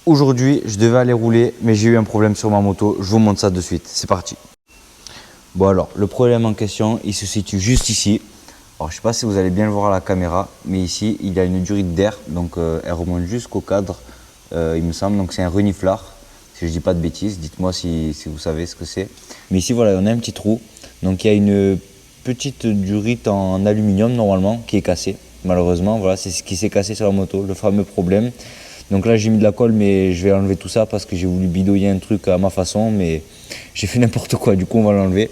Aujourd'hui, je devais aller rouler, mais j'ai eu un problème sur ma moto. Je vous montre ça de suite. C'est parti. Bon alors, le problème en question, il se situe juste ici. Alors, je ne sais pas si vous allez bien le voir à la caméra, mais ici, il y a une durite d'air. Donc, elle remonte jusqu'au cadre, il me semble. Donc, c'est un reniflard. Si je ne dis pas de bêtises, dites-moi si vous savez ce que c'est. Mais ici, voilà, on a un petit trou. Donc, il y a une petite durite en aluminium, normalement, qui est cassée. Malheureusement, voilà, c'est ce qui s'est cassé sur la moto, le fameux problème. Donc là, j'ai mis de la colle, mais je vais enlever tout ça parce que j'ai voulu bidouiller un truc à ma façon, mais j'ai fait n'importe quoi. Du coup, on va l'enlever.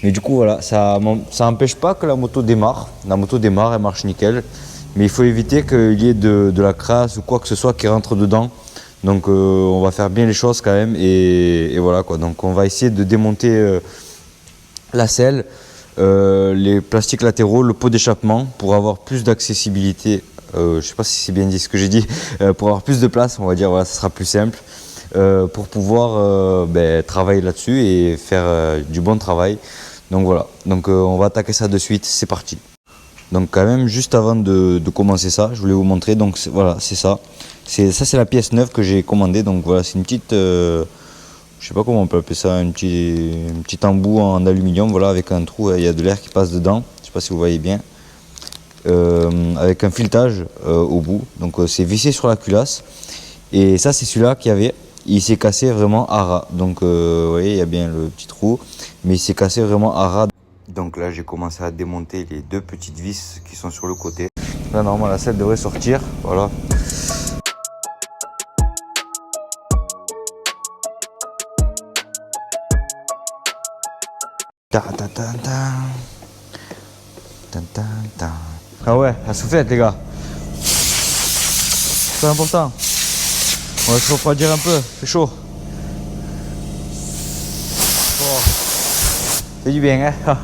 Mais du coup, voilà, ça n'empêche pas que la moto démarre. La moto démarre, elle marche nickel. Mais il faut éviter qu'il y ait de la crasse ou quoi que ce soit qui rentre dedans. Donc, on va faire bien les choses quand même. Et voilà quoi. Donc, on va essayer de démonter la selle, les plastiques latéraux, le pot d'échappement pour avoir plus d'accessibilité. Je ne sais pas si c'est bien dit ce que j'ai dit, pour avoir plus de place, on va dire, voilà, ça sera plus simple, pour pouvoir travailler là-dessus et faire du bon travail. Donc voilà, donc on va attaquer ça de suite, c'est parti. Donc quand même, juste avant de commencer ça, je voulais vous montrer, donc voilà, c'est ça. C'est la pièce neuve que j'ai commandée, donc voilà, c'est une petite, je sais pas comment on peut appeler ça, un petit embout en aluminium, voilà, avec un trou, il y a de l'air qui passe dedans, je sais pas si vous voyez bien. Avec un filetage au bout, donc c'est vissé sur la culasse, et ça c'est celui-là qu'il y avait, il s'est cassé vraiment à ras, donc vous voyez il y a bien le petit trou, mais il s'est cassé vraiment à ras. Donc là j'ai commencé à démonter les deux petites vis qui sont sur le côté. Là normalement la selle devrait sortir, voilà. Ah ouais, la soufflette les gars. C'est important. On va se refroidir un peu, c'est chaud. Oh. C'est du bien hein.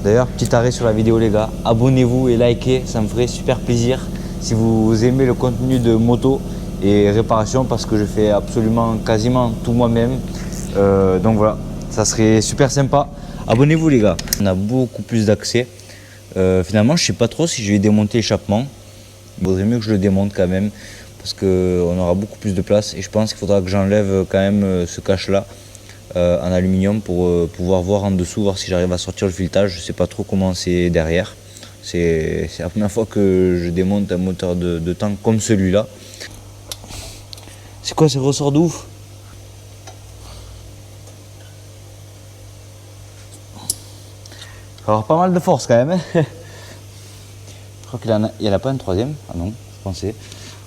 D'ailleurs, petit arrêt sur la vidéo les gars. Abonnez-vous et likez, ça me ferait super plaisir. Si vous aimez le contenu de moto et réparation, parce que je fais absolument quasiment tout moi-même. Donc voilà, ça serait super sympa. Abonnez-vous les gars. On a beaucoup plus d'accès. Finalement, je sais pas trop si je vais démonter l'échappement. Il vaudrait mieux que je le démonte quand même parce qu'on aura beaucoup plus de place et je pense qu'il faudra que j'enlève quand même ce cache-là en aluminium pour pouvoir voir en dessous, voir si j'arrive à sortir le filetage. Je sais pas trop comment c'est derrière. C'est la première fois que je démonte un moteur de tank comme celui-là. C'est quoi ces ressorts d'ouf? Il va avoir pas mal de force quand même. Hein. Je crois qu'il n'y en a pas un troisième. Ah non, je pensais.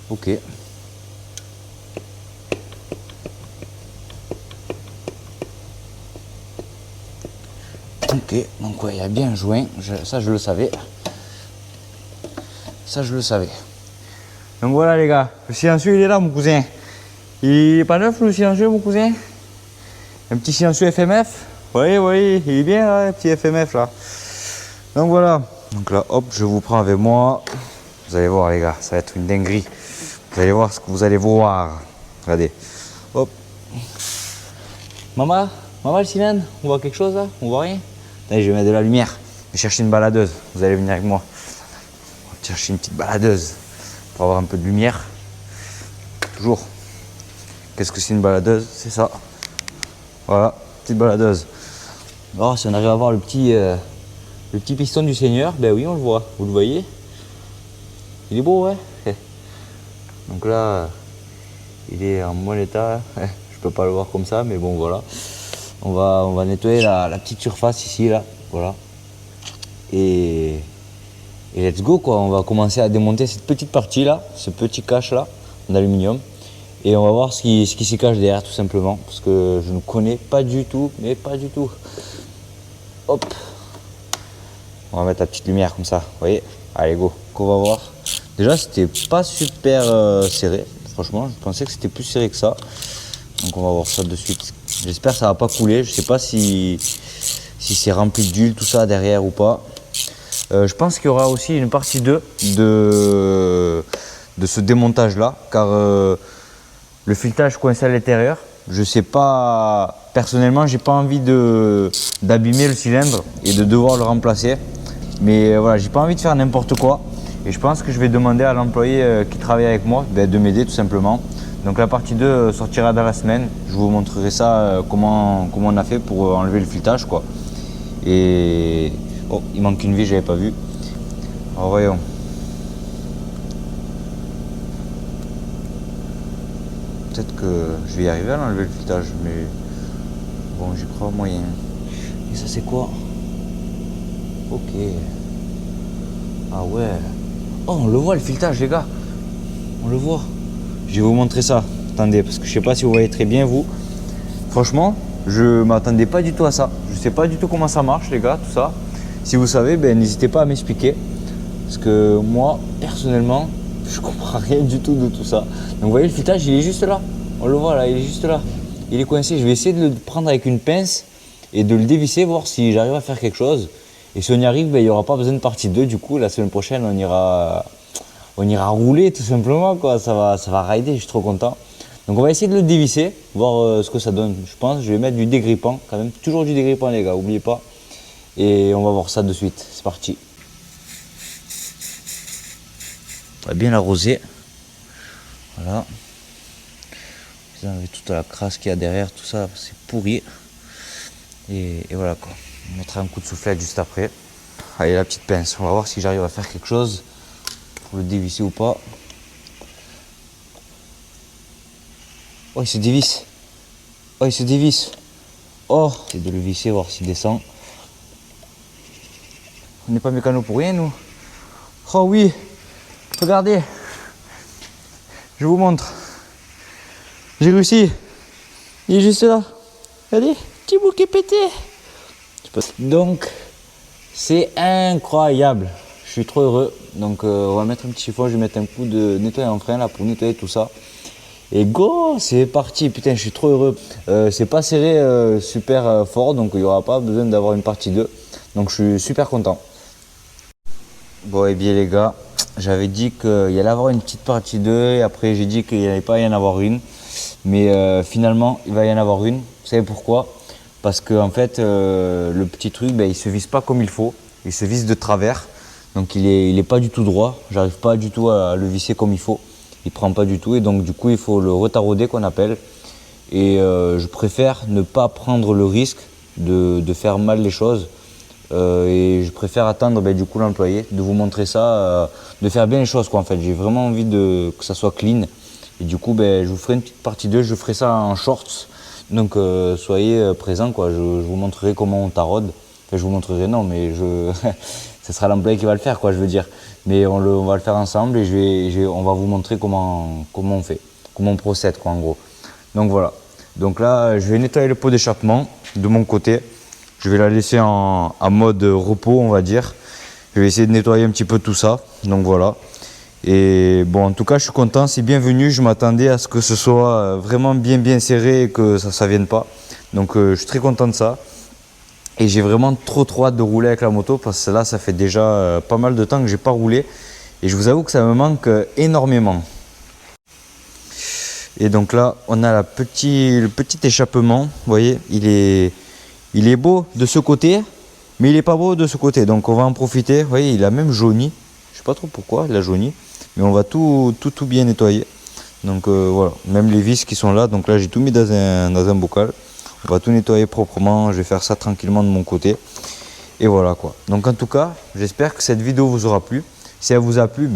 Ok. Ok, donc ouais, il y a bien un joint. Ça, je le savais. Ça, je le savais. Donc voilà les gars, le silencieux il est là mon cousin. Il est pas neuf le silencieux mon cousin? Un petit silencieux FMF. Oui, oui, il est bien là, le petit FMF là. Donc voilà. Donc là, hop, je vous prends avec moi. Vous allez voir les gars, ça va être une dinguerie. Vous allez voir ce que vous allez voir. Regardez. Hop. Maman, le cylindre, on voit quelque chose là? On voit rien? Allez, je vais mettre de la lumière. Je vais chercher une baladeuse. Vous allez venir avec moi. On va chercher une petite baladeuse pour avoir un peu de lumière. Toujours. Qu'est-ce que c'est une baladeuse? C'est ça. Voilà, petite baladeuse. Alors, si on arrive à voir le petit piston du Seigneur, ben oui, on le voit. Vous le voyez? Il est beau, ouais. Donc là, il est en bon état. Je peux pas le voir comme ça, mais bon, voilà. On va nettoyer la petite surface ici, là. Voilà. Et let's go, quoi. On va commencer à démonter cette petite partie là, ce petit cache là, en aluminium. Et on va voir ce qui s'y cache derrière, tout simplement. Parce que je ne connais pas du tout, mais pas du tout. Hop. On va mettre la petite lumière comme ça, vous voyez. Allez, go. On va voir. Déjà, c'était pas super serré. Franchement, je pensais que c'était plus serré que ça. Donc, on va voir ça de suite. J'espère que ça va pas couler. Je sais pas si c'est rempli d'huile, tout ça derrière ou pas. Je pense qu'il y aura aussi une partie 2 de ce démontage là. Car le filetage coincé à l'intérieur. Je sais pas. Personnellement, j'ai pas envie d'abîmer le cylindre et de devoir le remplacer. Mais voilà, j'ai pas envie de faire n'importe quoi. Et je pense que je vais demander à l'employé qui travaille avec moi de m'aider tout simplement. Donc la partie 2 sortira dans la semaine. Je vous montrerai ça, comment on a fait pour enlever le filetage, quoi. Et oh, il manque une vis, j'avais pas vu. Alors voyons. Peut-être que je vais y arriver à enlever le filetage, mais bon, j'y crois moyen. Et ça c'est quoi? Ok. Ah ouais. Oh, on le voit le filetage, les gars. On le voit. Je vais vous montrer ça. Attendez, parce que je sais pas si vous voyez très bien, vous. Franchement, je m'attendais pas du tout à ça. Je sais pas du tout comment ça marche, les gars, tout ça. Si vous savez, ben, n'hésitez pas à m'expliquer. Parce que moi, personnellement, je comprends rien du tout de tout ça. Donc vous voyez, le filetage, il est juste là. On le voit là, il est juste là. Il est coincé. Je vais essayer de le prendre avec une pince et de le dévisser, voir si j'arrive à faire quelque chose. Et si on y arrive, ben, il n'y aura pas besoin de partie 2. Du coup, la semaine prochaine, on ira rouler tout simplement, quoi. Ça va rider, je suis trop content. Donc on va essayer de le dévisser, voir ce que ça donne. Je pense je vais mettre du dégrippant quand même. Toujours du dégrippant, les gars, n'oubliez pas. Et on va voir ça de suite. C'est parti. On va bien l'arroser. Voilà. Vous enlevez toute la crasse qu'il y a derrière, tout ça, c'est pourri. Et voilà quoi. On mettra un coup de soufflette juste après. Allez, la petite pince. On va voir si j'arrive à faire quelque chose pour le dévisser ou pas. Oh, il se dévisse. Oh, il se dévisse. Oh, c'est de le visser, voir s'il descend. On n'est pas mécano pour rien, nous. Oh oui, regardez. Je vous montre. J'ai réussi. Il est juste là. Regardez, petit bout qui est pété. Donc, c'est incroyable. Je suis trop heureux. Donc, on va mettre un petit chiffon. Je vais mettre un coup de nettoyant en frein là pour nettoyer tout ça. Et go, c'est parti. Putain, je suis trop heureux. C'est pas serré super fort, donc il n'y aura pas besoin d'avoir une partie 2. Donc, je suis super content. Bon, et bien les gars, j'avais dit qu'il y allait avoir une petite partie 2 et après j'ai dit qu'il n'y allait pas y en avoir une. Mais finalement, il va y en avoir une. Vous savez pourquoi? Parce que en fait, le petit truc, ben, il se visse pas comme il faut. Il se visse de travers. Donc il est pas du tout droit. J'arrive pas du tout à le visser comme il faut. Il prend pas du tout et donc du coup, il faut le retarauder qu'on appelle. Et je préfère ne pas prendre le risque de faire mal les choses. Et je préfère attendre du coup l'employé, de vous montrer ça, de faire bien les choses quoi en fait. J'ai vraiment envie que ça soit clean. Et du coup je vous ferai une petite partie 2, je ferai ça en shorts. Donc soyez présents quoi, je vous montrerai comment on taraude. Enfin je vous montrerai non mais ce sera l'employé qui va le faire quoi je veux dire. Mais on va le faire ensemble et on va vous montrer comment on fait, comment on procède quoi en gros. Donc voilà. Donc là je vais nettoyer le pot d'échappement de mon côté. Je vais la laisser en mode repos, on va dire. Je vais essayer de nettoyer un petit peu tout ça. Donc voilà. Et bon, en tout cas, je suis content. C'est bienvenu. Je m'attendais à ce que ce soit vraiment bien serré et que ça ne vienne pas. Donc je suis très content de ça. Et j'ai vraiment trop hâte de rouler avec la moto parce que là, ça fait déjà pas mal de temps que je n'ai pas roulé. Et je vous avoue que ça me manque énormément. Et donc là, on a le petit échappement. Vous voyez, il est beau de ce côté, mais il n'est pas beau de ce côté. Donc on va en profiter. Vous voyez, il a même jauni. Je ne sais pas trop pourquoi il a jauni. Mais on va tout bien nettoyer. Donc voilà, même les vis qui sont là. Donc là, j'ai tout mis dans un bocal. On va tout nettoyer proprement. Je vais faire ça tranquillement de mon côté. Et voilà quoi. Donc en tout cas, j'espère que cette vidéo vous aura plu. Si elle vous a plu,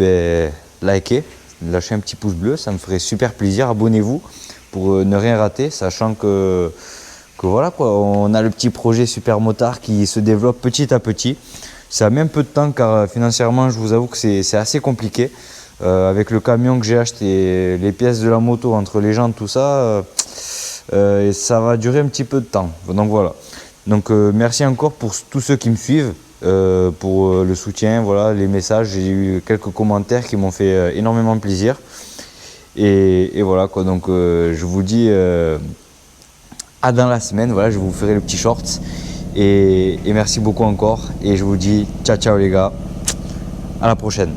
likez, lâchez un petit pouce bleu. Ça me ferait super plaisir. Abonnez-vous pour ne rien rater, sachant que voilà quoi, on a le petit projet Super Motard qui se développe petit à petit. Ça met un peu de temps car financièrement, je vous avoue que c'est assez compliqué. Avec le camion que j'ai acheté, les pièces de la moto, entre les jantes, tout ça, ça va durer un petit peu de temps. Donc voilà. Donc merci encore pour tous ceux qui me suivent, pour le soutien, voilà, les messages. J'ai eu quelques commentaires qui m'ont fait énormément plaisir. Et voilà quoi, donc je vous dis à dans la semaine, voilà, je vous ferai le petit short. Et merci beaucoup encore. Et je vous dis ciao les gars, à la prochaine.